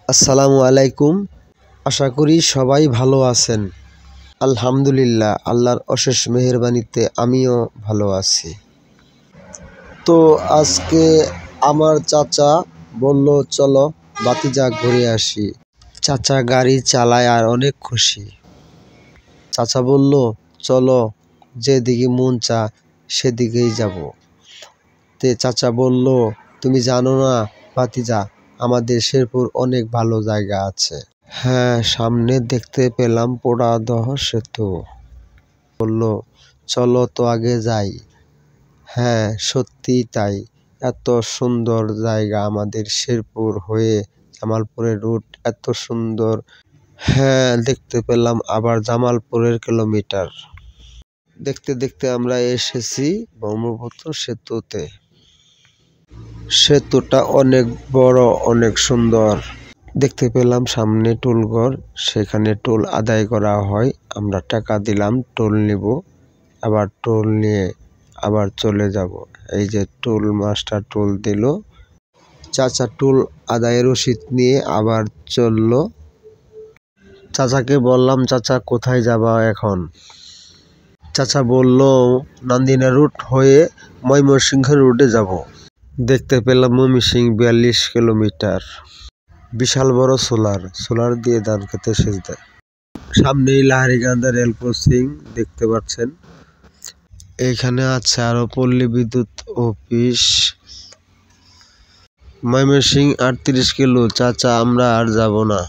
আসসালামু আলাইকুম। আশা করি সবাই ভালো আছেন। আলহামদুলিল্লাহ, আল্লাহর অশেষ মেহেরবানিতে আমিও ভালো আছি। তো আজকে আমার চাচা বলল, চলো ভাতিজা ঘুরে আসি। চাচা গাড়ি চালায় আর অনেক খুশি। চাচা বলল, চলো যেদিকে মন চা সেদিকেই যাব। চাচা বলল, তুমি জানো না ভাতিজা, আমাদের শেরপুর অনেক ভালো জায়গা আছে। হ্যাঁ, সামনে দেখতে পেলাম পোড়াদহ সেতু। বলল, চলো তো আগে যাই। হ্যাঁ, সত্যিই তাই। এত সুন্দর জায়গা, আমাদের শেরপুর হয়ে জামালপুরের রুট এত সুন্দর। হ্যাঁ, দেখতে পেলাম আবার জামালপুরের কিলোমিটার। দেখতে দেখতে আমরা এসেছি ব্রহ্মপুত্র সেতুতে। সেতুটা অনেক বড়, অনেক সুন্দর। দেখতে পেলাম সামনে টোলঘর, সেখানে টোল আদায় করা হয়। আমরা টাকা দিলাম, টোল নিব, আবার টোল নিয়ে আবার চলে যাব। এই যে টোল মাস্টার টোল দিল। চাচা টোল আদায়ের রসিদ নিয়ে আবার চলল। চাচাকে বললাম, চাচা কোথায় যাবা এখন? চাচা বলল, নান্দিনা রুট হয়ে ময়মনসিংহ রুটে যাব। দেখতে পেলাম ময়মনসিংহ 42 কিলোমিটার। বিশাল বড় সোলার দিয়ে ধান খেতে সেচ দেয়। সামনেই লাহারিকান্দা রেল ক্রসিং দেখতে পাচ্ছেন। এইখানে আছে আরো পল্লী বিদ্যুৎ অফিস। ময়মনসিংহ 38 কিলো। চাচা আমরা আর যাব না।